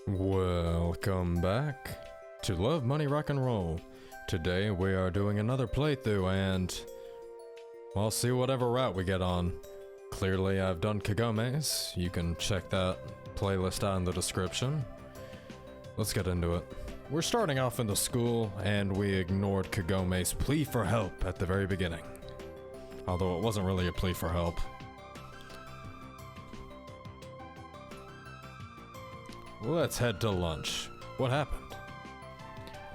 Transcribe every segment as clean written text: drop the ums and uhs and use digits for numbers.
Welcome back to Love, Money, Rock and Roll. Today we are doing another playthrough and we'll see whatever route we get on. Clearly I've done Kagome's. You can check that playlist out in the description. Let's get into it. We're starting off in the school and we ignored Kagome's plea for help at the very beginning. Although it wasn't really a plea for help. Let's head to lunch. What happened?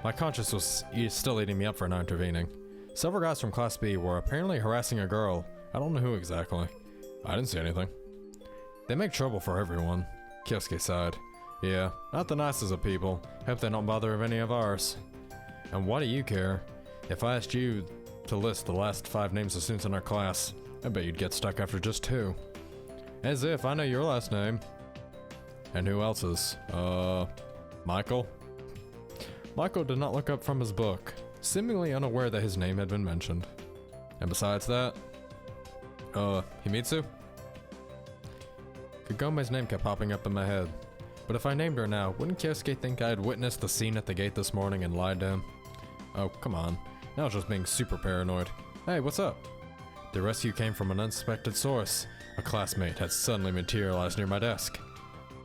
My conscience was still eating me up for not intervening. Several guys from Class B were apparently harassing a girl. I don't know who exactly. I didn't see anything. They make trouble for everyone. Kyosuke sighed. Yeah, not the nicest of people. Hope they don't bother with any of ours. And why do you care? If I asked you to list the last 5 names of students in our class, I bet you'd get stuck after just 2. As if I know your last name. And who else's? Michael? Michael did not look up from his book, seemingly unaware that his name had been mentioned. And besides that, Himitsu? Kagome's name kept popping up in my head. But if I named her now, wouldn't Kyosuke think I had witnessed the scene at the gate this morning and lied to him? Oh, come on. Now I was just being super paranoid. Hey, what's up? The rescue came from an unsuspected source. A classmate had suddenly materialized near my desk.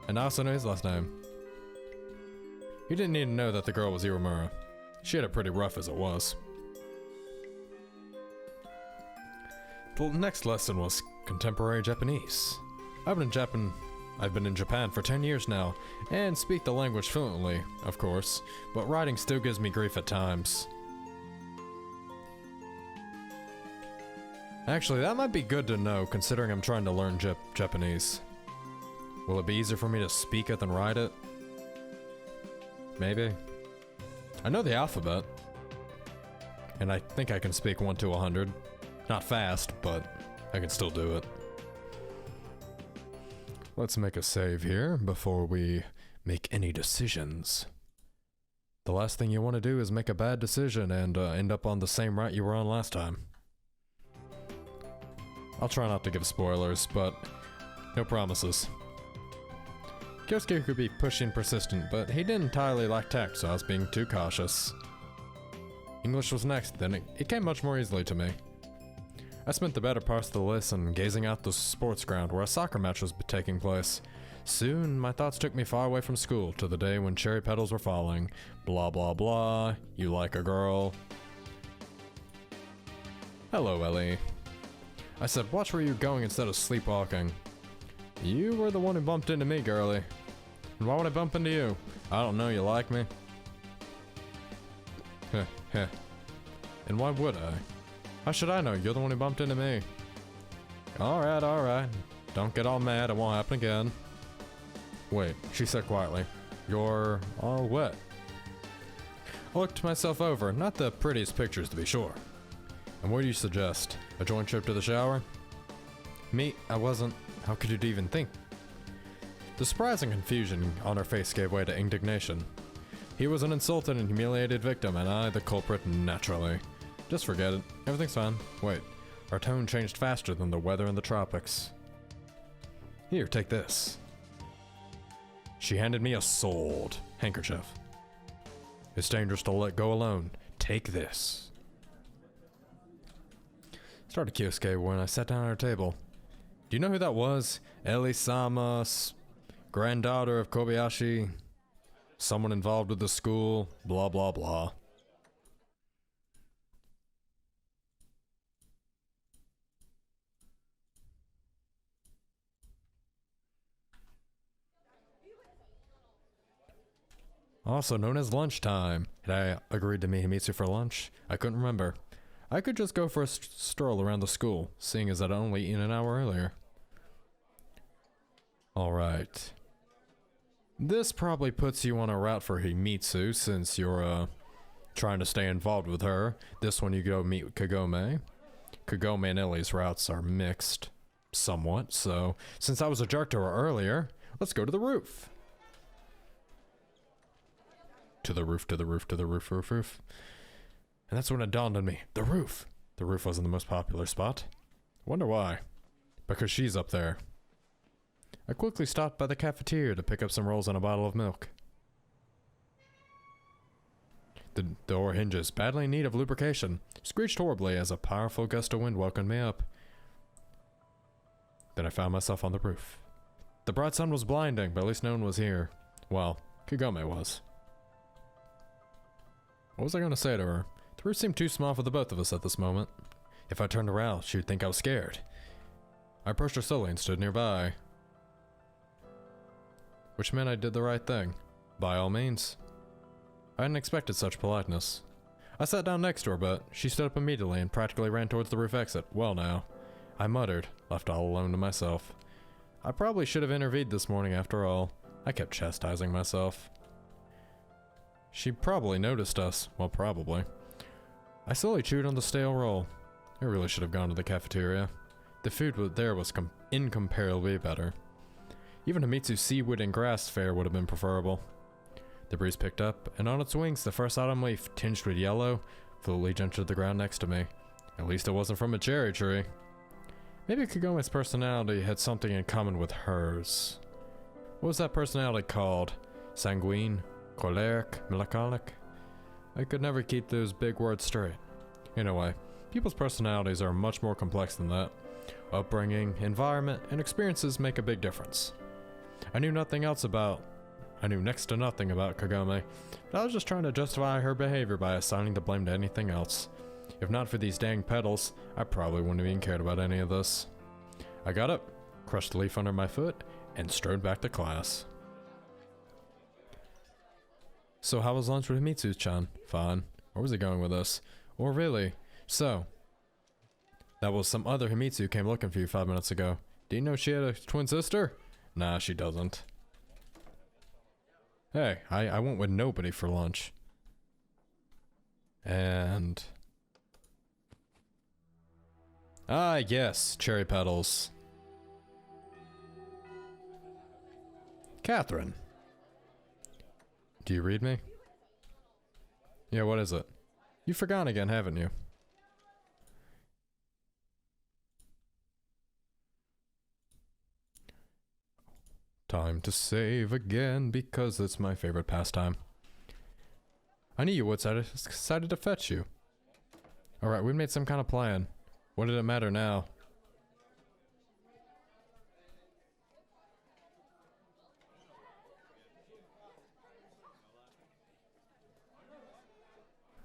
And I also know his last name. You didn't need to know that the girl was Iwamura. She had it pretty rough as it was. The next lesson was contemporary Japanese. I've been in Japan for 10 years now, and speak the language fluently, of course, but writing still gives me grief at times. Actually, that might be good to know, considering I'm trying to learn Japanese. Will it be easier for me to speak it than write it? Maybe. I know the alphabet. And I think I can speak 1 to 100. Not fast, but I can still do it. Let's make a save here before we make any decisions. The last thing you want to do is make a bad decision and end up on the same route you were on last time. I'll try not to give spoilers, but no promises. Kyosuke could be pushy and persistent, but he didn't entirely lack tact, so I was being too cautious. English was next, then it came much more easily to me. I spent the better part of the lesson gazing out the sports ground where a soccer match was taking place. Soon, my thoughts took me far away from school to the day when cherry petals were falling. Blah blah blah, you like a girl. Hello, Ellie. I said, watch where you're going instead of sleepwalking. You were the one who bumped into me, girlie. And why would I bump into you? I don't know, you like me? Heh, heh. And why would I? How should I know? You're the one who bumped into me. Alright. Don't get all mad, it won't happen again. Wait, she said quietly. You're all wet. I looked myself over, not the prettiest pictures to be sure. And what do you suggest? A joint trip to the shower? Me, I wasn't. How could you even think? The surprise and confusion on her face gave way to indignation. He was an insulted and humiliated victim, and I the culprit naturally. Just forget it. Everything's fine. Wait, our tone changed faster than the weather in the tropics. Here, take this. She handed me a soiled handkerchief. It's dangerous to let go alone. Take this. Started Kyosuke when I sat down at her table. Do you know who that was? Ellie-sama, granddaughter of Kobayashi, someone involved with the school, blah blah blah. Also known as lunchtime. Had I agreed to meet Himitsu for lunch? I couldn't remember. I could just go for a stroll around the school, seeing as I'd only eaten an hour earlier. Alright. This probably puts you on a route for Himitsu, since you're, trying to stay involved with her. This one you go meet Kagome. Kagome and Ellie's routes are mixed. Somewhat, so since I was a jerk to her earlier, let's go to the roof. To the roof, roof. And that's when it dawned on me. The roof! The roof wasn't the most popular spot. Wonder why. Because she's up there. I quickly stopped by the cafeteria to pick up some rolls and a bottle of milk. The door hinges, badly in need of lubrication, screeched horribly as a powerful gust of wind welcomed me up. Then I found myself on the roof. The bright sun was blinding, but at least no one was here. Well, Kagome was. What was I going to say to her? The roof seemed too small for the both of us at this moment. If I turned around, she would think I was scared. I approached her slowly and stood nearby. Which meant I did the right thing. By all means. I hadn't expected such politeness. I sat down next to her, but she stood up immediately and practically ran towards the roof exit. Well now, I muttered, left all alone to myself. I probably should have intervened this morning after all. I kept chastising myself. She probably noticed us. Well, probably. I slowly chewed on the stale roll. I really should have gone to the cafeteria. The food there was incomparably better. Even Himitsu's seaweed and grass fare would have been preferable. The breeze picked up, and on its wings, the first autumn leaf, tinged with yellow, flew gently to the ground next to me. At least it wasn't from a cherry tree. Maybe Kagome's personality had something in common with hers. What was that personality called? Sanguine? Choleric? Melancholic? I could never keep those big words straight. Anyway, people's personalities are much more complex than that. Upbringing, environment, and experiences make a big difference. I knew next to nothing about Kagome, but I was just trying to justify her behavior by assigning the blame to anything else. If not for these dang petals, I probably wouldn't have even cared about any of this. I got up, crushed the leaf under my foot, and strode back to class. So how was lunch with Himitsu-chan? Fine. Where was he going with this? Or really? So, that was some other Himitsu who came looking for you 5 minutes ago. Do you know she had a twin sister? Nah, she doesn't. Hey, I went with nobody for lunch. And... ah, yes, cherry petals. Catherine. Do you read me? Yeah, what is it? You've forgotten again, haven't you? Time to save again, because it's my favorite pastime. I knew you would, so I decided to fetch you. Alright, we made some kind of plan. What did it matter now?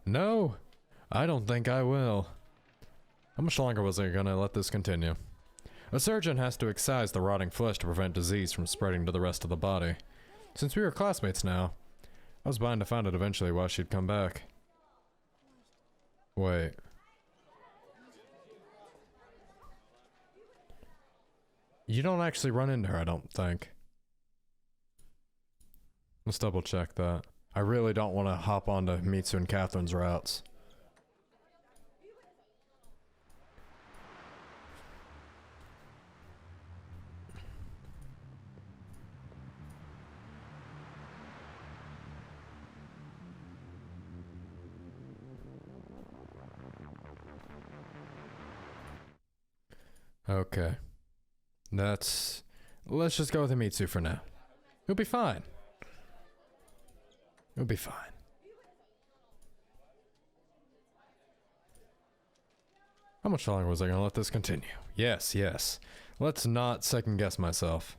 No, I don't think I will. How much longer was I gonna let this continue? A surgeon has to excise the rotting flesh to prevent disease from spreading to the rest of the body. Since we were classmates now, I was bound to find it eventually while she'd come back. Wait. You don't actually run into her, I don't think. Let's double check that. I really don't want to hop onto Mitsu and Catherine's routes. Okay. Let's just go with Himitsu for now. He'll be fine. He'll be fine. How much longer was I gonna let this continue? Yes, yes. Let's not second guess myself.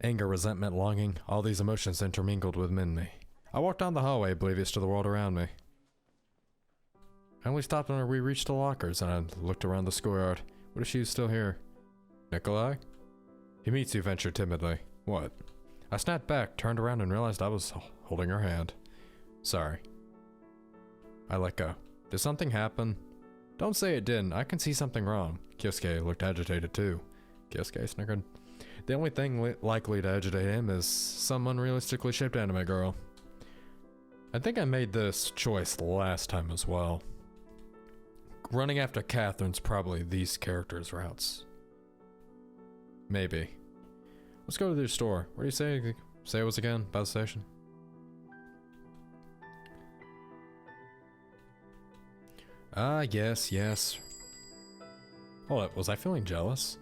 Anger, resentment, longing, all these emotions intermingled within me. I walked down the hallway, oblivious to the world around me. I only stopped when we reached the lockers and I looked around the schoolyard. What if she was still here? Nikolai? Himitsu ventured timidly. What? I snapped back, turned around and realized I was holding her hand. Sorry. I let go. Did something happen? Don't say it didn't. I can see something wrong. Kyosuke looked agitated too. Kyosuke snickered. The only thing likely to agitate him is some unrealistically shaped anime girl. I think I made this choice last time as well. Running after Catherine's probably these characters' routes. Maybe. Let's go to their store. Where do you say it was again? By the station? Ah, yes, yes. Hold up, was I feeling jealous?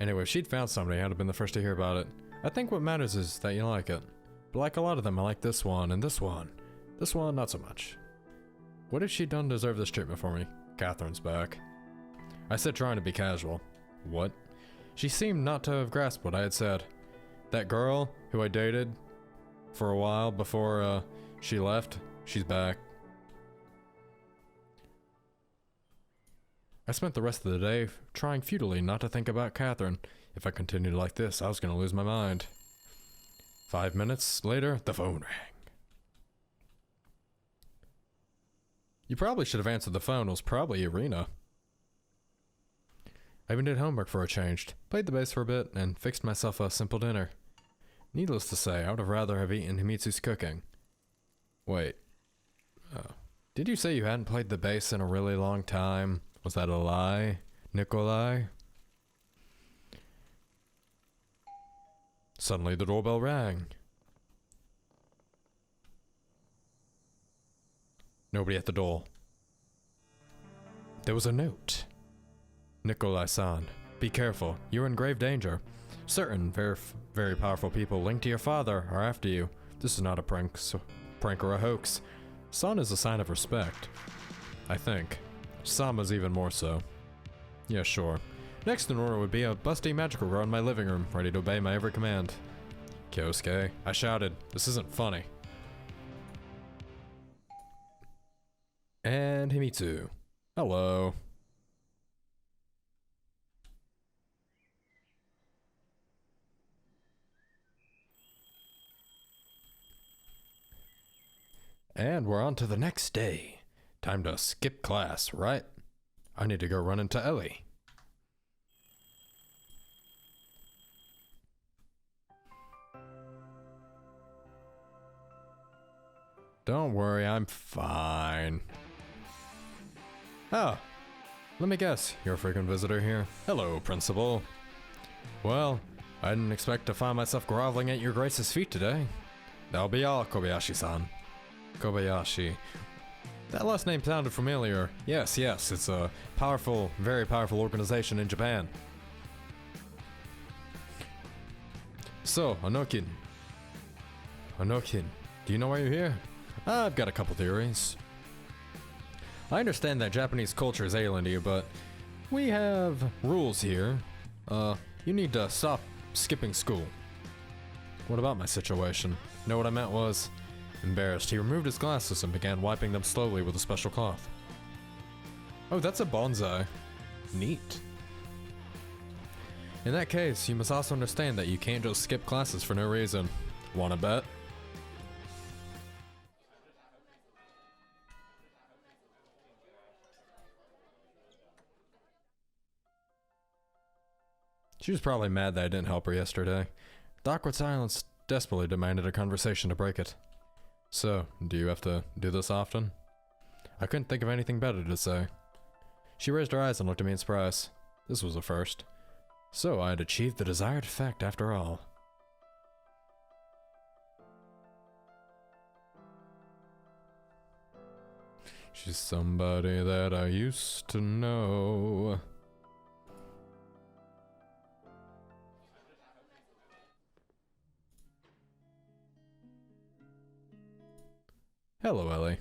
Anyway, if she'd found somebody, I'd have been the first to hear about it. I think what matters is that you like it. But like a lot of them, I like this one and this one. This one, not so much. What if she'd done to deserve this treatment for me? Catherine's back. I said trying to be casual. What? She seemed not to have grasped what I had said. That girl who I dated for a while before she left, she's back. I spent the rest of the day trying futilely not to think about Catherine. If I continued like this, I was going to lose my mind. 5 minutes later, the phone rang. You probably should have answered the phone. It was probably Irina. I even did homework for a change, played the bass for a bit, and fixed myself a simple dinner. Needless to say, I would have rather have eaten Himitsu's cooking. Wait. Did you say you hadn't played the bass in a really long time? Was that a lie, Nikolai? Suddenly the doorbell rang. Nobody at the door. There was a note. Nikolai-san, be careful. You're in grave danger. Certain very powerful people linked to your father are after you. This is not a prank or a hoax. San is a sign of respect. I think. Sama's even more so. Yeah, sure. Next in order would be a busty magical girl in my living room, ready to obey my every command. Kyosuke, I shouted. This isn't funny. And Himitsu. Hello. And we're on to the next day. Time to skip class, right? I need to go run into Ellie. Don't worry, I'm fine. Oh, let me guess, you're a frequent visitor here. Hello, Principal. Well, I didn't expect to find myself groveling at your Grace's feet today. That'll be all, Kobayashi-san. Kobayashi. That last name sounded familiar. Yes, it's a powerful, very powerful organization in Japan. So, Anokin, do you know why you're here? I've got a couple theories. I understand that Japanese culture is alien to you, but we have rules here. You need to stop skipping school. What about my situation? No, what I meant was... Embarrassed, he removed his glasses and began wiping them slowly with a special cloth. Oh, that's a bonsai. Neat. In that case, you must also understand that you can't just skip classes for no reason. Wanna bet? She was probably mad that I didn't help her yesterday. The awkward silence desperately demanded a conversation to break it. So, do you have to do this often? I couldn't think of anything better to say. She raised her eyes and looked at me in surprise. This was a first. So I had achieved the desired effect after all. She's somebody that I used to know. Hello, Ellie.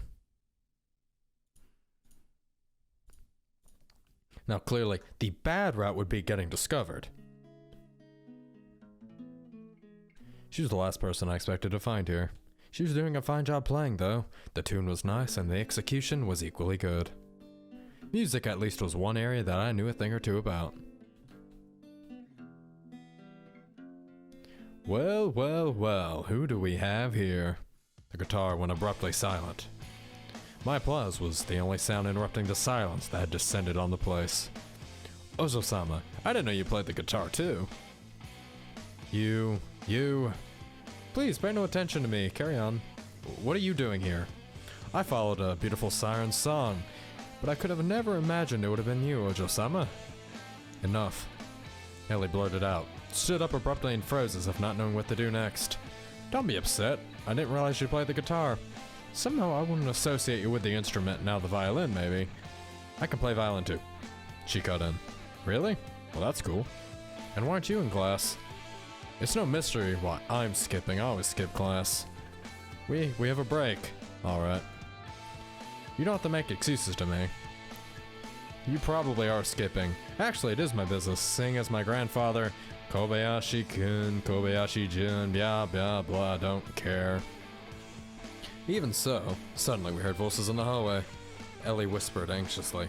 Now clearly, the bad route would be getting discovered. She was the last person I expected to find here. She was doing a fine job playing, though. The tune was nice and the execution was equally good. Music at least was one area that I knew a thing or two about. Well, who do we have here? The guitar went abruptly silent. My applause was the only sound interrupting the silence that had descended on the place. Ozo-sama, I didn't know you played the guitar too. You... Please pay no attention to me, carry on. What are you doing here? I followed a beautiful siren's song, but I could have never imagined it would have been you, Ojo-sama. Enough. Ellie blurted out, stood up abruptly and froze as if not knowing what to do next. Don't be upset. I didn't realize you played the guitar. Somehow I wouldn't associate you with the instrument, now the violin maybe. I can play violin too. She cut in. Really? Well, that's cool. And why aren't you in class? It's no mystery why I'm skipping. I always skip class. We have a break. Alright. You don't have to make excuses to me. You probably are skipping. Actually, it is my business, seeing as my grandfather, Kobayashi-kun, Kobayashi-jun, blah blah blah, don't care. Even so, suddenly we heard voices in the hallway. Ellie whispered anxiously.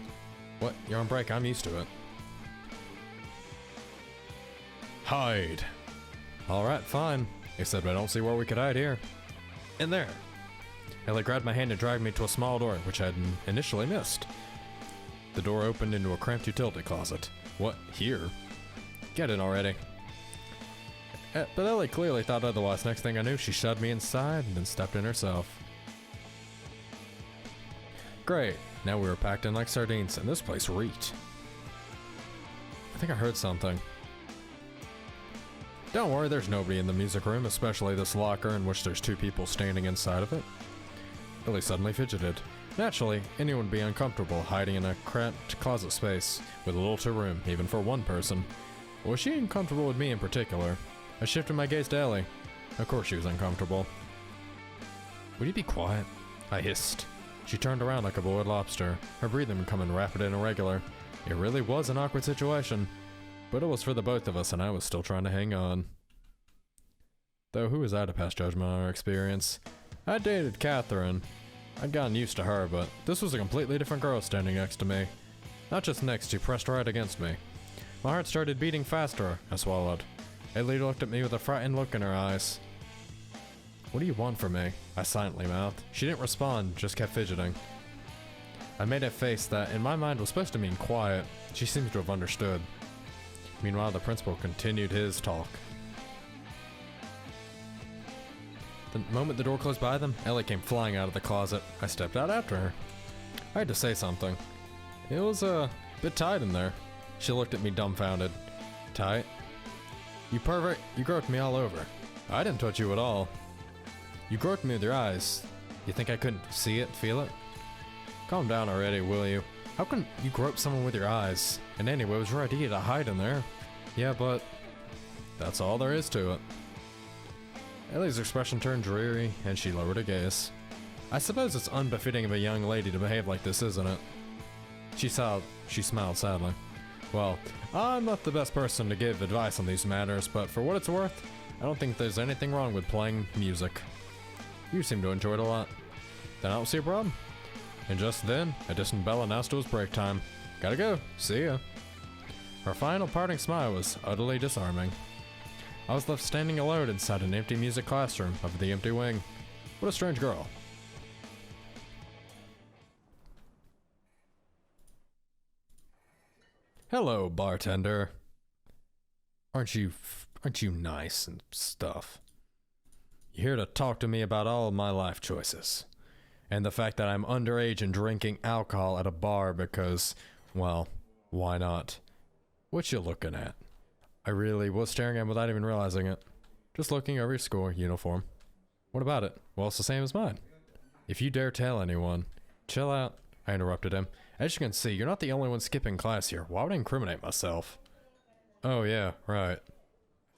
What? You're on break, I'm used to it. Hide. Alright, fine. Except I don't see where we could hide here. In there. Ellie grabbed my hand and dragged me to a small door, which I had initially missed. The door opened into a cramped utility closet. What? Here? Get in already. But Ellie clearly thought otherwise. Next thing I knew, she shoved me inside and then stepped in herself. Great. Now we were packed in like sardines, and this place reeked. I think I heard something. Don't worry, there's nobody in the music room, especially this locker in which there's 2 people standing inside of it. Ellie suddenly fidgeted. Naturally, anyone would be uncomfortable hiding in a cramped closet space with little to room, even for one person. Was she uncomfortable with me in particular? I shifted my gaze to Ellie. Of course she was uncomfortable. Would you be quiet? I hissed. She turned around like a boiled lobster, her breathing becoming rapid and irregular. It really was an awkward situation, but it was for the both of us and I was still trying to hang on. Though who was I to pass judgment on our experience? I dated Catherine. I'd gotten used to her, but this was a completely different girl standing next to me. Not just next, she pressed right against me. My heart started beating faster. I swallowed. Ellie looked at me with a frightened look in her eyes. What do you want from me? I silently mouthed. She didn't respond, just kept fidgeting. I made a face that, in my mind, was supposed to mean quiet. She seemed to have understood. Meanwhile, the principal continued his talk. The moment the door closed by them, Ellie came flying out of the closet. I stepped out after her. I had to say something. It was a bit tight in there. She looked at me dumbfounded. Tight? You pervert, you groped me all over. I didn't touch you at all. You groped me with your eyes. You think I couldn't see it, feel it? Calm down already, will you? How can you grope someone with your eyes? And anyway, it was your idea to hide in there. Yeah, but that's all there is to it. Ellie's expression turned dreary, and she lowered her gaze. I suppose it's unbefitting of a young lady to behave like this, isn't it? She smiled sadly. Well, I'm not the best person to give advice on these matters, but for what it's worth, I don't think there's anything wrong with playing music. You seem to enjoy it a lot. Then I don't see a problem. And just then, a distant bell announced it was break time. Gotta go. See ya. Her final parting smile was utterly disarming. I was left standing alone inside an empty music classroom of the empty wing. What a strange girl. Hello, bartender. Aren't you nice and stuff? You're here to talk to me about all of my life choices. And the fact that I'm underage and drinking alcohol at a bar because, well, why not? What you looking at? I really was staring at him without even realizing it. Just looking over your school uniform. What about it? Well, it's the same as mine. If you dare tell anyone. Chill out, I interrupted him. As you can see, you're not the only one skipping class here. Why would I incriminate myself? Oh yeah, right.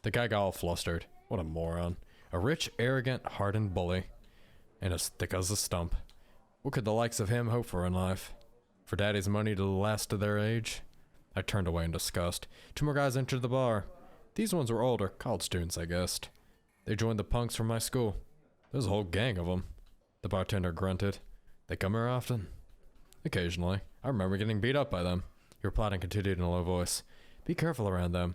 The guy got all flustered. What a moron. A rich, arrogant, hardened bully. And as thick as a stump. What could the likes of him hope for in life? For daddy's money to last to their age? I turned away in disgust. 2 more guys entered the bar. These ones were older, college students, I guessed. They joined the punks from my school. There's a whole gang of them. The bartender grunted. They come here often? Occasionally. I remember getting beat up by them. He replied and continued in a low voice. Be careful around them.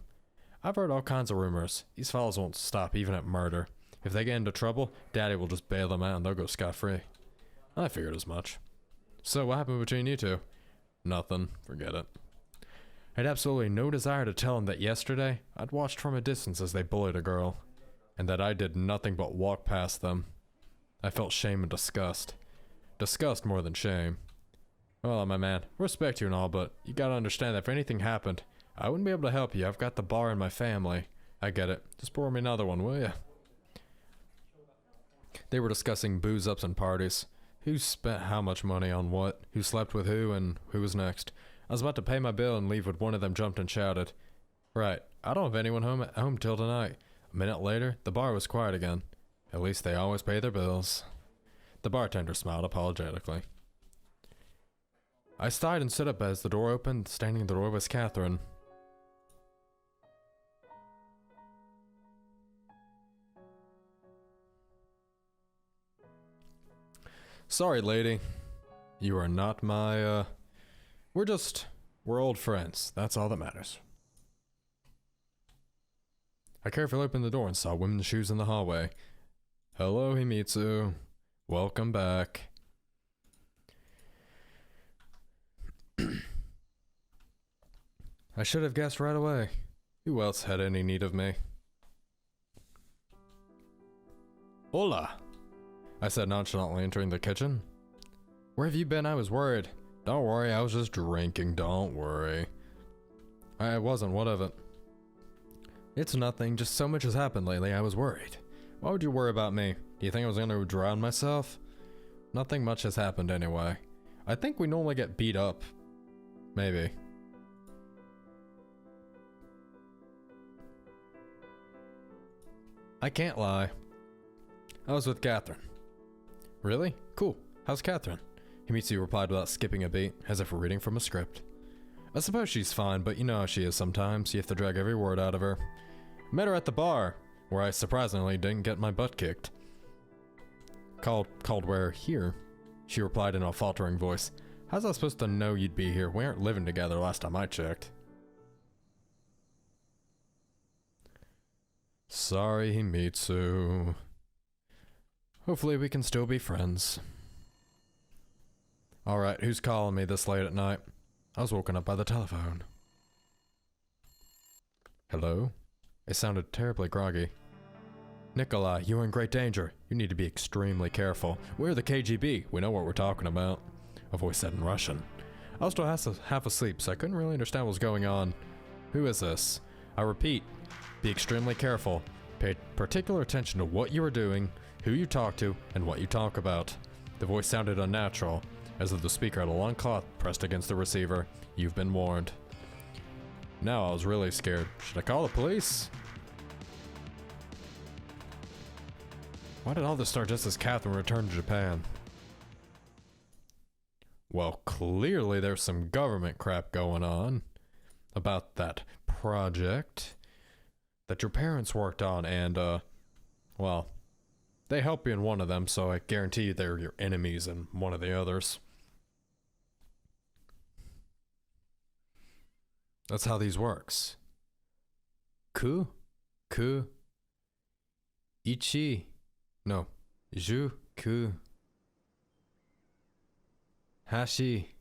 I've heard all kinds of rumors. These fellows won't stop even at murder. If they get into trouble, Daddy will just bail them out and they'll go scot-free. I figured as much. So what happened between you two? Nothing. Forget it. I had absolutely no desire to tell him that yesterday, I'd watched from a distance as they bullied a girl, and that I did nothing but walk past them. I felt shame and disgust. Disgust more than shame. Well, my man, respect you and all, but you gotta understand that if anything happened, I wouldn't be able to help you. I've got the bar in my family. I get it. Just pour me another one, will ya? They were discussing booze-ups and parties. Who spent how much money on what, who slept with who, and who was next. I was about to pay my bill and leave when one of them jumped and shouted, Right. I don't have anyone home till tonight. A minute later, the bar was quiet again. At least they always pay their bills. The bartender smiled apologetically. I sighed and stood up as the door opened. Standing in the door was Catherine. Sorry, lady. You are not my, we're old friends. That's all that matters. I carefully opened the door and saw women's shoes in the hallway. Hello, Himitsu. Welcome back. I should have guessed right away. Who else had any need of me? Hola, I said nonchalantly, entering the kitchen. Where have you been? I was worried. Don't worry, I was just drinking, don't worry. I wasn't, what of it? It's nothing, just so much has happened lately, I was worried. Why would you worry about me? Do you think I was gonna drown myself? Nothing much has happened anyway. I think we normally get beat up. Maybe. I can't lie. I was with Catherine. Really? Cool. How's Catherine? Himitsu replied without skipping a beat, as if reading from a script. I suppose she's fine, but you know how she is sometimes. You have to drag every word out of her. Met her at the bar, where I surprisingly didn't get my butt kicked. Called where? Here? She replied in a faltering voice. How's I supposed to know you'd be here? We aren't living together last time I checked. Sorry, Himitsu. Hopefully we can still be friends. Alright, who's calling me this late at night? I was woken up by the telephone. Hello? It sounded terribly groggy. Nikolai, you are in great danger. You need to be extremely careful. We're the KGB. We know what we're talking about. A voice said in Russian. I was still half asleep, so I couldn't really understand what was going on. Who is this? I repeat, be extremely careful. Pay particular attention to what you are doing, who you talk to, and what you talk about. The voice sounded unnatural, as if the speaker had a long cloth pressed against the receiver. You've been warned. Now I was really scared. Should I call the police? Why did all this start just as Catherine returned to Japan? Well, clearly there's some government crap going on about that project that your parents worked on, and, well, they help you in one of them, so I guarantee you they're your enemies in one of the others. That's how these works. Ku? Ichi? No. Ju? Ku? Hashi?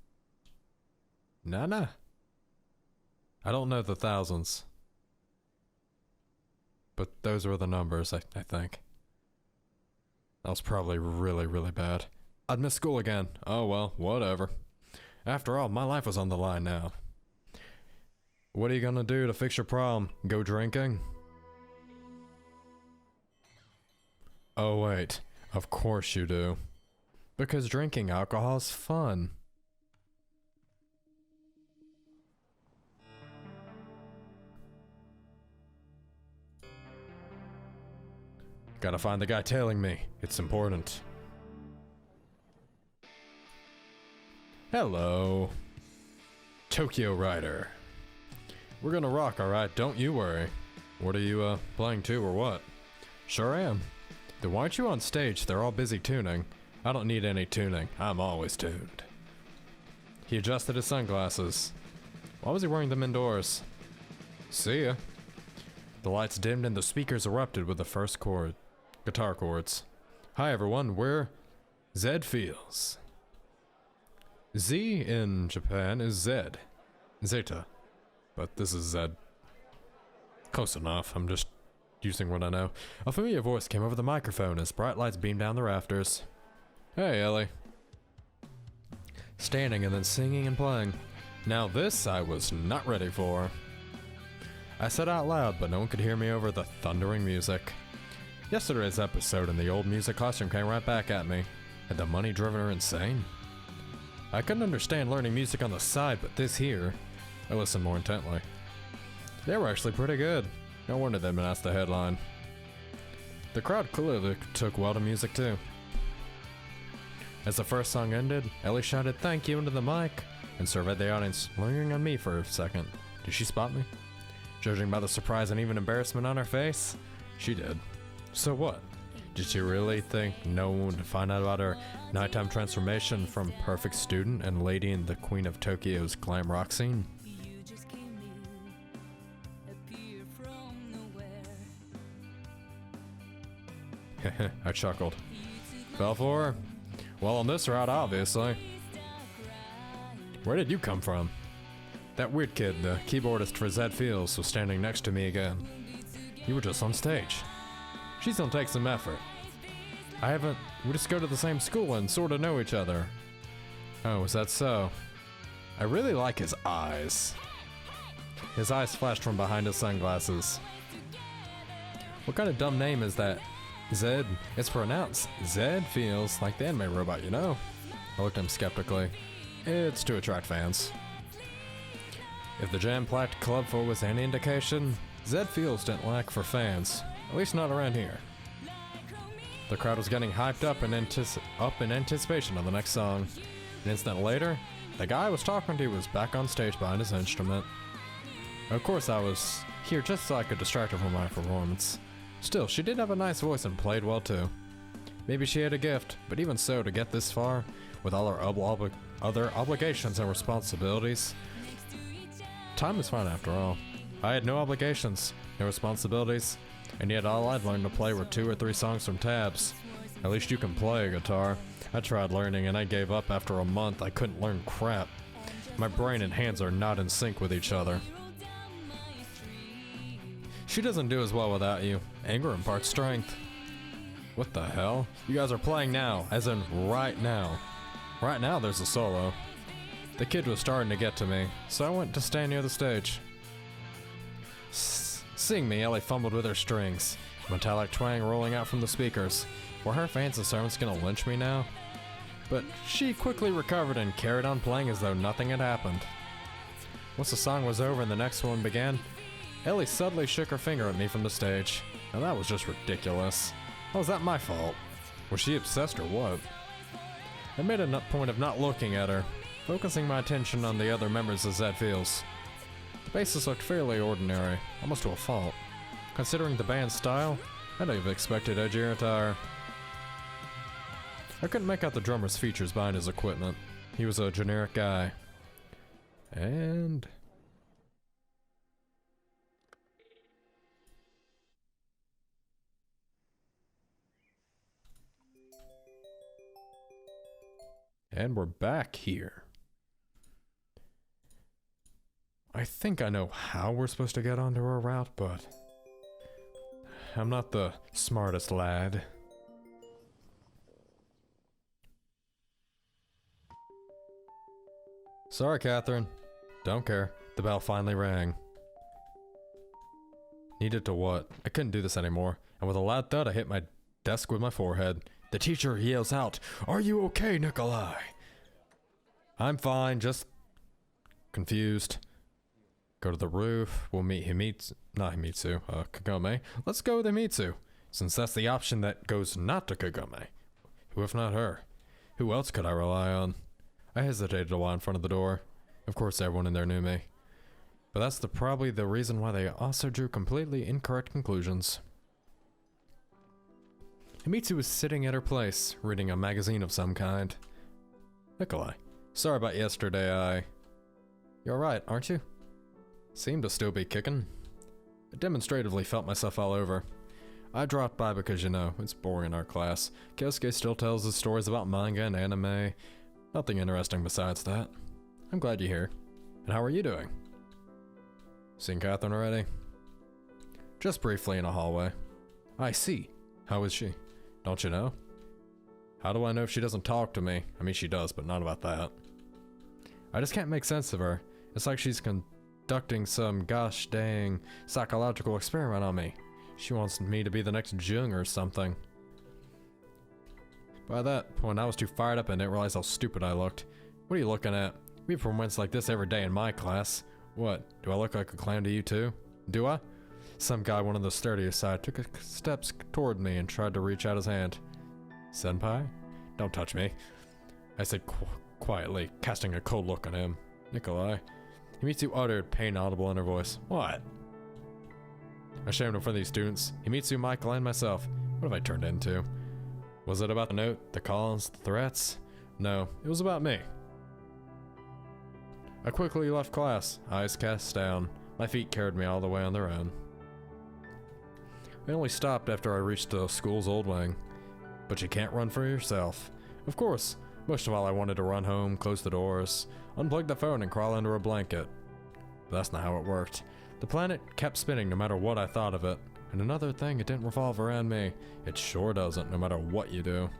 Nana? I don't know the thousands. But those were the numbers, I think. That was probably really, really bad. I'd miss school again. Oh well, whatever. After all, my life was on the line now. What are you gonna do to fix your problem? Go drinking? Oh wait, of course you do. Because drinking alcohol is fun. Gotta find the guy tailing me. It's important. Hello. Tokyo Rider. We're gonna rock, alright? Don't you worry. What are you, playing to or what? Sure am. Then why aren't you on stage? They're all busy tuning. I don't need any tuning. I'm always tuned. He adjusted his sunglasses. Why was he wearing them indoors? See ya. The lights dimmed and the speakers erupted with the first guitar chords. Hi everyone, we're Zed Feels. Z in Japan is Zed. Zeta. But this is Zed. Close enough, I'm just using what I know. A familiar voice came over the microphone as bright lights beamed down the rafters. Hey Ellie. Standing and then singing and playing. Now this I was not ready for. I said out loud, but no one could hear me over the thundering music. Yesterday's episode in the old music classroom came right back at me. Had the money driven her insane? I couldn't understand learning music on the side, but this here, I listened more intently. They were actually pretty good. No wonder they'd been asked to headline. The crowd clearly took well to music too. As the first song ended, Ellie shouted "thank you" into the mic and surveyed the audience, lingering on me for a second. Did she spot me? Judging by the surprise and even embarrassment on her face, she did. So what? Did she really think no one would find out about her nighttime transformation from perfect student and lady in the queen of Tokyo's glam rock scene? I chuckled. Fell for her? Well, on this route, obviously. Where did you come from? That weird kid, the keyboardist for Zed Fields, was standing next to me again. You were just on stage. She's gonna take some effort. We just go to the same school and sorta know each other. Oh, is that so? I really like his eyes. His eyes flashed from behind his sunglasses. What kind of dumb name is that? Zed? It's pronounced Zed Feels, like the anime robot, you know? I looked at him skeptically. It's to attract fans. If the jam-packed club full was any indication, Zed Fields didn't lack for fans, at least not around here. The crowd was getting hyped up in anticipation of the next song. An instant later, the guy I was talking to was back on stage behind his instrument. Of course, I was here just so I could distract her from my performance. Still, she did have a nice voice and played well too. Maybe she had a gift, but even so, to get this far, with all her other obligations and responsibilities, time is fine after all. I had no obligations, no responsibilities, and yet all I'd learned to play were 2 or 3 songs from tabs. At least you can play a guitar. I tried learning and I gave up after a month. I couldn't learn crap. My brain and hands are not in sync with each other. She doesn't do as well without you. Anger imparts strength. What the hell? You guys are playing now, as in right now. Right now there's a solo. The kid was starting to get to me, so I went to stand near the stage. Seeing me, Ellie fumbled with her strings, metallic twang rolling out from the speakers. Were her fans and servants gonna lynch me now? But she quickly recovered and carried on playing as though nothing had happened. Once the song was over and the next one began, Ellie suddenly shook her finger at me from the stage. Now that was just ridiculous. How was that my fault? Was she obsessed or what? I made a point of not looking at her, focusing my attention on the other members of Zed Fields. The bassist looked fairly ordinary, almost to a fault. Considering the band's style, I'd have expected edgier attire. I couldn't make out the drummer's features behind his equipment. He was a generic guy. And we're back here. I think I know how we're supposed to get onto our route, but I'm not the smartest lad. Sorry, Catherine. Don't care. The bell finally rang. Needed to what? I couldn't do this anymore, and with a loud thud I hit my desk with my forehead. The teacher yells out, "Are you okay, Nikolai?" I'm fine, just confused. Go to the roof. We'll meet Kagome. Let's go with Himitsu, since that's the option that goes not to Kagome. Who if not her? Who else could I rely on? I hesitated a while in front of the door. Of course everyone in there knew me. But that's probably the reason why they also drew completely incorrect conclusions. Himitsu was sitting at her place, reading a magazine of some kind. Nikolai, sorry about yesterday, You're right, aren't you? Seem to still be kicking. I demonstratively felt myself all over. I dropped by because, you know, it's boring in our class. Kyosuke still tells us stories about manga and anime. Nothing interesting besides that. I'm glad you're here. And how are you doing? Seen Catherine already? Just briefly in a hallway. I see. How is she? Don't you know? How do I know if she doesn't talk to me? I mean, she does, but not about that. I just can't make sense of her. It's like she's conducting some gosh dang psychological experiment on me. She wants me to be the next Jung or something. By that point, I was too fired up and didn't realize how stupid I looked. What are you looking at? We have performances like this every day in my class. What, do I look like a clown to you too? Do I? Some guy, one of the sturdiest side, took a steps toward me and tried to reach out his hand. Senpai? Don't touch me. I said quietly, casting a cold look on him. Nikolai. Himitsu uttered, pain audible in her voice. What? Ashamed in front of these students, Himitsu, Michael, and myself. What have I turned into? Was it about the note, the calls, the threats? No, it was about me. I quickly left class, eyes cast down. My feet carried me all the way on their own. I only stopped after I reached the school's old wing. But you can't run for yourself. Of course, most of all I wanted to run home, close the doors, unplug the phone and crawl under a blanket. But that's not how it worked. The planet kept spinning no matter what I thought of it. And another thing, it didn't revolve around me. It sure doesn't, no matter what you do.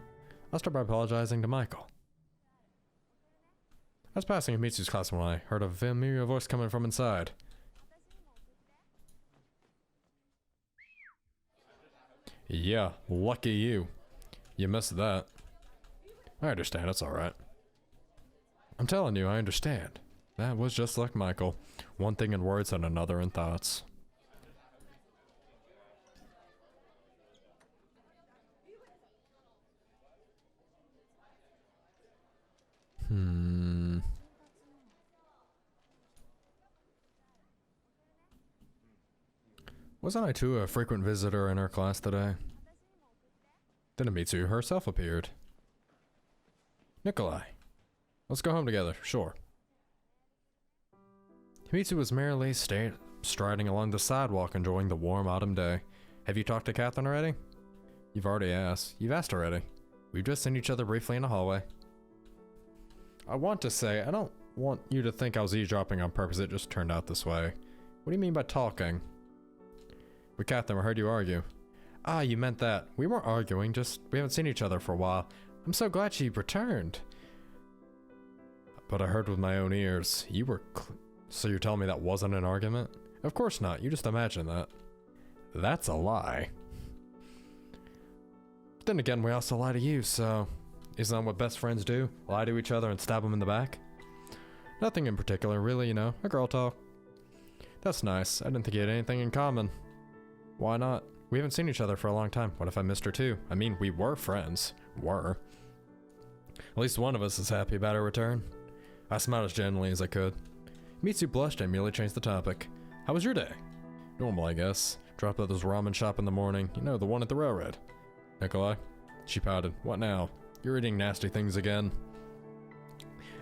I'll start by apologizing to Michael. I was passing Himitsu's class when I heard a familiar voice coming from inside. Yeah, lucky you. You missed that. I understand, it's alright. I'm telling you, I understand. That was just like Michael. One thing in words and another in thoughts. Wasn't I too a frequent visitor in our class today? Then Himitsu herself appeared. Nikolai. Let's go home together, sure. Himitsu was merrily striding along the sidewalk enjoying the warm autumn day. Have you talked to Catherine already? You've already asked. You've asked already. We've just seen each other briefly in the hallway. I want to say, I don't want you to think I was eavesdropping on purpose, it just turned out this way. What do you mean by talking? With Catherine, I heard you argue. Ah, you meant that. We weren't arguing, just we haven't seen each other for a while. I'm so glad she returned. But I heard with my own ears. You were so you're telling me that wasn't an argument? Of course not, you just imagined that. That's a lie. But then again, we also lie to you, so... Isn't that what best friends do? Lie to each other and stab them in the back? Nothing in particular, really, you know. A girl talk. That's nice. I didn't think you had anything in common. Why not? We haven't seen each other for a long time. What if I missed her too? I mean, we were friends. Were. At least one of us is happy about her return. I smiled as gently as I could. Mitsu blushed and immediately changed the topic. How was your day? Normal, I guess. Dropped at this ramen shop in the morning. You know, the one at the railroad. Nikolai? She pouted. What now? You're eating nasty things again.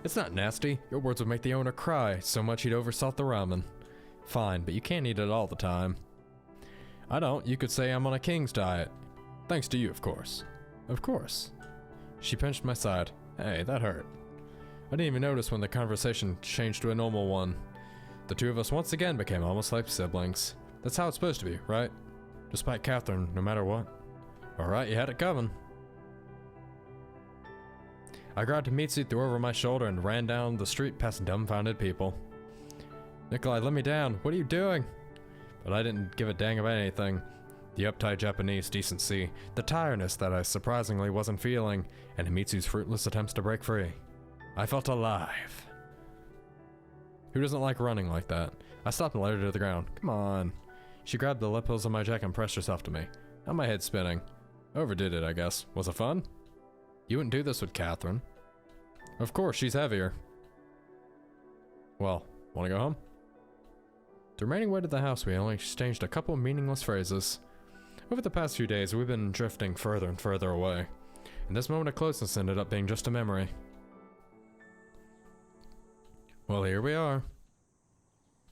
It's not nasty. Your words would make the owner cry so much he'd oversalt the ramen. Fine, but you can't eat it all the time. I don't. You could say I'm on a king's diet. Thanks to you, of course. Of course. She pinched my side. Hey, that hurt. I didn't even notice when the conversation changed to a normal one. The two of us once again became almost like siblings. That's how it's supposed to be, right? Despite Catherine, no matter what. Alright, you had it coming. I grabbed Himitsu, threw over my shoulder, and ran down the street past dumbfounded people. Nikolai, let me down. What are you doing? But I didn't give a dang about anything. The uptight Japanese decency, the tiredness that I surprisingly wasn't feeling, and Himitsu's fruitless attempts to break free. I felt alive. Who doesn't like running like that? I stopped and let her to the ground. Come on. She grabbed the lapels of my jacket and pressed herself to me. Now my head's spinning. Overdid it, I guess. Was it fun? You wouldn't do this with Catherine. Of course, she's heavier. Well, wanna go home? The remaining way to the house, we only exchanged a couple meaningless phrases. Over the past few days, we've been drifting further and further away, and this moment of closeness ended up being just a memory. Well, here we are.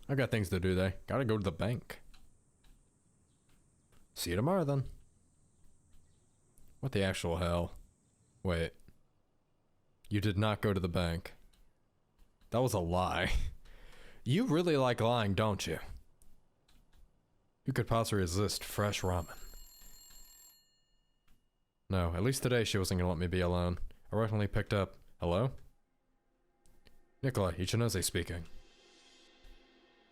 I've got things to do today. Gotta go to the bank. See you tomorrow, then. What the actual hell? Wait. You did not go to the bank. That was a lie. You really like lying, don't you? Who could possibly resist fresh ramen? No, at least today she wasn't gonna let me be alone. I reluctantly picked up. Hello? Nikolai, Ichinose speaking.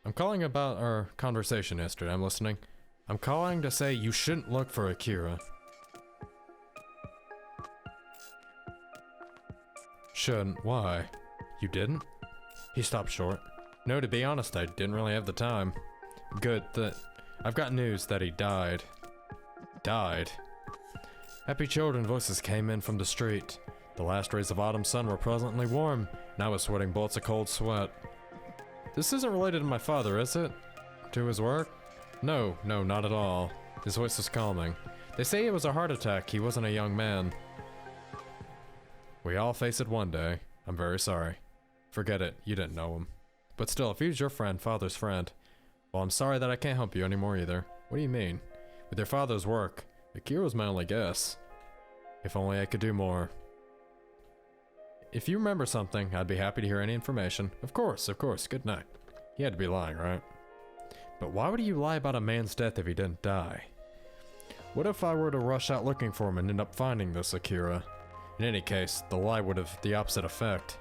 I'm calling about our conversation yesterday. I'm listening. I'm calling to say you shouldn't look for Akira. Shouldn't? Why? You didn't? He stopped short. No, to be honest, I didn't really have the time. Good, I've got news that he died. Died. Happy children voices came in from the street. The last rays of autumn sun were pleasantly warm, and I was sweating bolts of cold sweat. This isn't related to my father, is it? To his work? No, not at all. His voice was calming. They say it was a heart attack, he wasn't a young man. We all face it one day. I'm very sorry. Forget it, you didn't know him. But still, if he was your friend, father's friend, well, I'm sorry that I can't help you anymore either. What do you mean? With your father's work, a cure was my only guess. If only I could do more. If you remember something, I'd be happy to hear any information. Of course, good night. He had to be lying, right? But why would you lie about a man's death if he didn't die? What if I were to rush out looking for him and end up finding this Akira? In any case, the lie would have the opposite effect.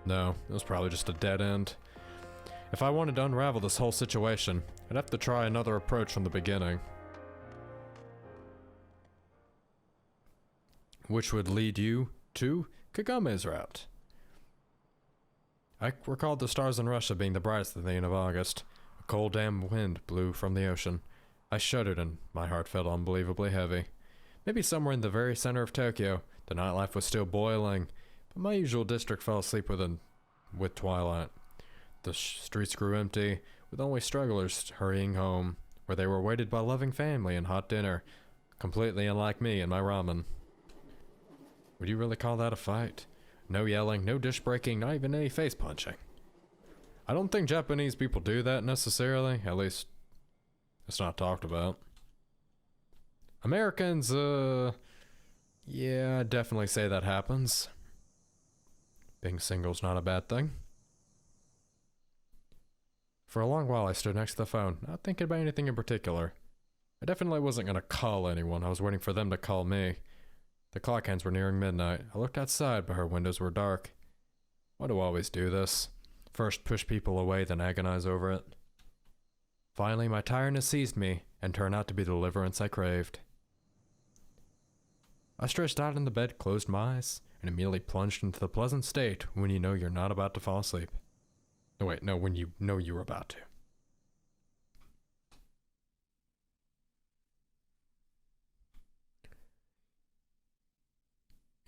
No, it was probably just a dead end. If I wanted to unravel this whole situation, I'd have to try another approach from the beginning. Which would lead you to Kagame's route. I recalled the stars in Russia being the brightest at the end of August. A cold damp wind blew from the ocean. I shuddered and my heart felt unbelievably heavy. Maybe somewhere in the very center of Tokyo, the nightlife was still boiling, but my usual district fell asleep with twilight. The streets grew empty, with only strugglers hurrying home, where they were waited by loving family and hot dinner, completely unlike me and my ramen. Would you really call that a fight? No yelling, no dish breaking, not even any face punching. I don't think Japanese people do that necessarily, at least it's not talked about. Americans, yeah, I'd definitely say that happens. Being single's not a bad thing. For a long while I stood next to the phone, not thinking about anything in particular. I definitely wasn't gonna call anyone, I was waiting for them to call me. The clock hands were nearing midnight. I looked outside, but her windows were dark. Why do I always do this? First push people away, then agonize over it. Finally, my tiredness seized me, and turned out to be the deliverance I craved. I stretched out in the bed, closed my eyes, and immediately plunged into the pleasant state when you know you're not about to fall asleep. No, wait, no, when you know you were about to.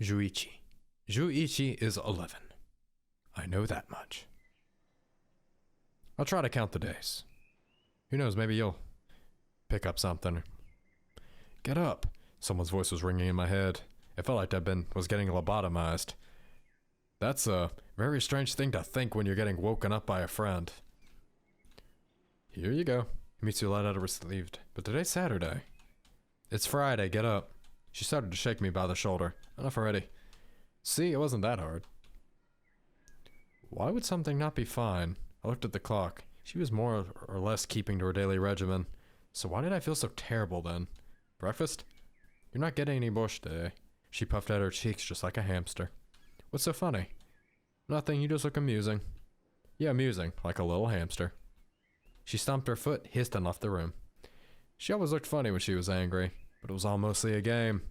Juichi. Juichi is 11. I know that much. I'll try to count the days. Who knows, maybe you'll pick up something. Get up. Someone's voice was ringing in my head. It felt like was getting lobotomized. That's a very strange thing to think when you're getting woken up by a friend. Here you go. Mitsu let out a relieved. But today's Saturday. It's Friday, get up. She started to shake me by the shoulder. Enough already. See, it wasn't that hard. Why would something not be fine? I looked at the clock. She was more or less keeping to her daily regimen. So why did I feel so terrible then? Breakfast? You're not getting any bush today. She puffed out her cheeks just like a hamster. What's so funny? Nothing, you just look amusing. Yeah, amusing, like a little hamster. She stomped her foot, hissed and left the room. She always looked funny when she was angry, but it was all mostly a game.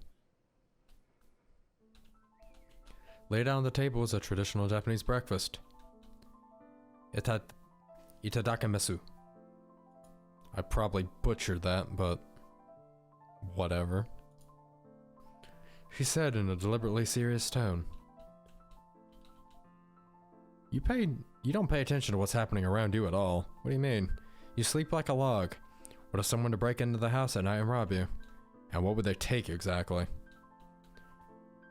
Laid out on the table was a traditional Japanese breakfast. Itadakimasu. I probably butchered that, but whatever. She said in a deliberately serious tone. You don't pay attention to what's happening around you at all. What do you mean? You sleep like a log. What if someone to break into the house at night and rob you? And what would they take exactly?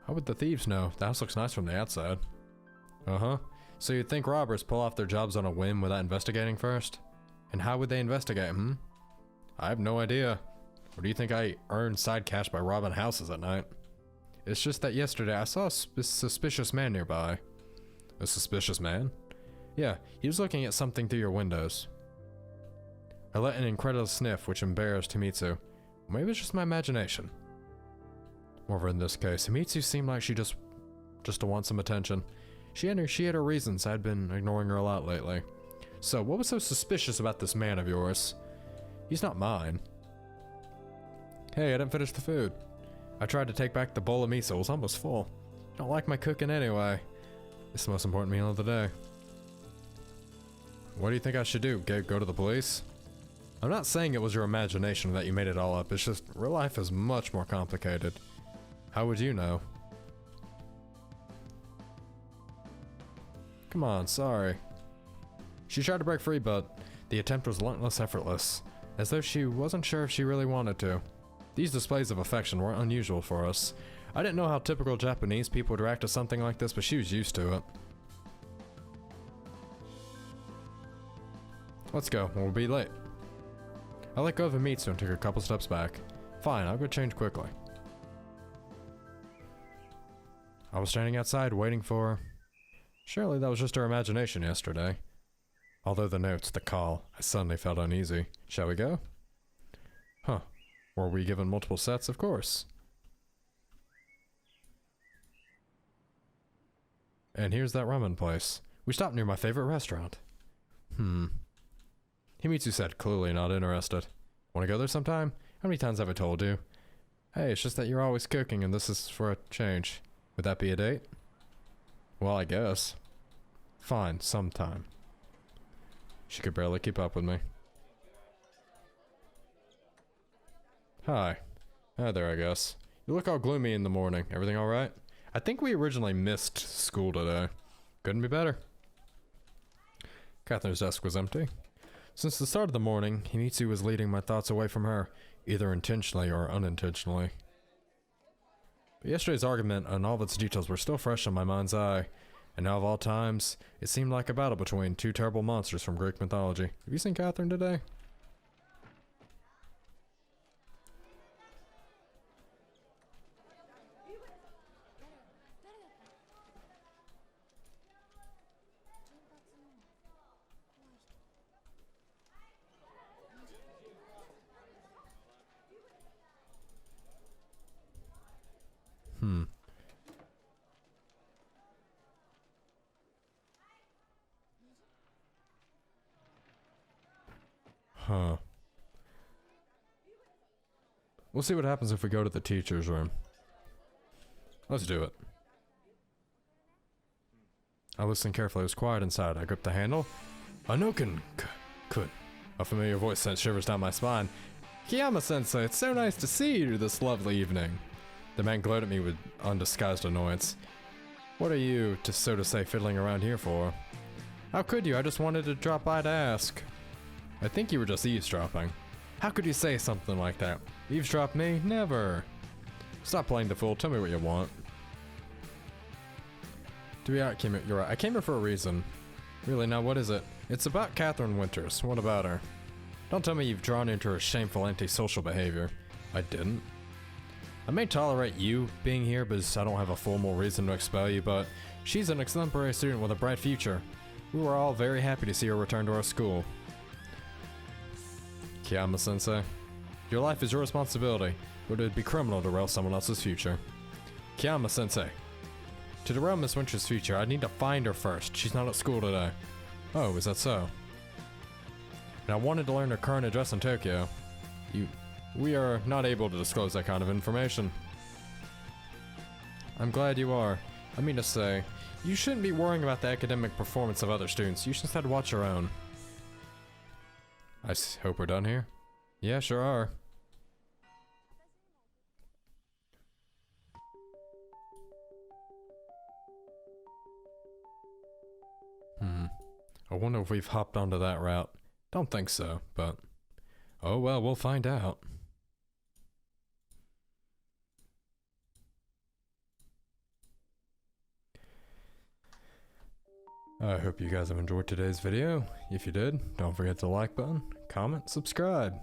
How would the thieves know? The house looks nice from the outside. Uh-huh. So you'd think robbers pull off their jobs on a whim without investigating first? And how would they investigate, I have no idea. Or do you think I earn side cash by robbing houses at night? It's just that yesterday I saw a suspicious man nearby. A suspicious man? Yeah, he was looking at something through your windows. I let an incredulous sniff, which embarrassed Himitsu. Maybe it's just my imagination. Moreover, in this case, Himitsu seemed like she just to want some attention. She had her reasons. I'd been ignoring her a lot lately. So, what was so suspicious about this man of yours? He's not mine. Hey, I didn't finish the food. I tried to take back the bowl of miso. It was almost full. You don't like my cooking anyway. It's the most important meal of the day. What do you think I should do? Go to the police? I'm not saying it was your imagination that you made it all up, it's just real life is much more complicated. How would you know? Come on, sorry. She tried to break free, but the attempt was relentless, effortless, as though she wasn't sure if she really wanted to. These displays of affection weren't unusual for us. I didn't know how typical Japanese people would react to something like this, but she was used to it. Let's go, we'll be late. I let go of Himitsu and took a couple steps back. Fine, I'll go change quickly. I was standing outside waiting for her. Surely that was just her imagination yesterday. Although the notes, the call, I suddenly felt uneasy. Shall we go? Huh. Were we given multiple sets? Of course. And here's that ramen place. We stopped near my favorite restaurant. Himitsu said, clearly not interested. Wanna go there sometime? How many times have I told you? Hey, it's just that you're always cooking and this is for a change. Would that be a date? Well, I guess. Fine, sometime. She could barely keep up with me. Hi. Hi there, I guess. You look all gloomy in the morning. Everything alright? I think we originally missed school today. Couldn't be better. Catherine's desk was empty. Since the start of the morning, Himitsu was leading my thoughts away from her, either intentionally or unintentionally. But yesterday's argument and all of its details were still fresh in my mind's eye, and now of all times, it seemed like a battle between two terrible monsters from Greek mythology. Have you seen Catherine today? Huh. We'll see what happens if we go to the teacher's room. Let's do it. I listened carefully. It was quiet inside. I gripped the handle. Anoken-kun. A familiar voice sent shivers down my spine. Kiyama-sensei, it's so nice to see you this lovely evening. The man glared at me with undisguised annoyance. What are you, so to say, fiddling around here for? How could you? I just wanted to drop by to ask. I think you were just eavesdropping. How could you say something like that? Eavesdrop me? Never. Stop playing the fool. Tell me what you want. To be honest, you're right. I came here for a reason. Really, now what is it? It's about Catherine Winters. What about her? Don't tell me you've drawn into her shameful antisocial behavior. I didn't. I may tolerate you being here because I don't have a formal reason to expel you, but she's an exemplary student with a bright future. We were all very happy to see her return to our school. Kiyama-sensei, your life is your responsibility, but it would be criminal to derail someone else's future. Kiyama-sensei, to derail Miss Winter's future, I need to find her first. She's not at school today. Oh, is that so? And I wanted to learn her current address in Tokyo. We are not able to disclose that kind of information. I'm glad you are. I mean to say, you shouldn't be worrying about the academic performance of other students. You should instead watch your own. I hope we're done here. Yeah, sure are. I wonder if we've hopped onto that route. Don't think so, but... oh well, we'll find out. I hope you guys have enjoyed today's video. If you did, don't forget the like button, comment, subscribe.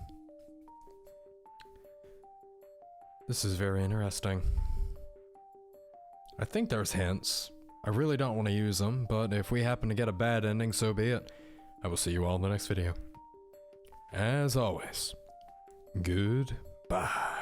This is very interesting. I think there's hints. I really don't want to use them, but if we happen to get a bad ending, so be it. I will see you all in the next video. As always, goodbye.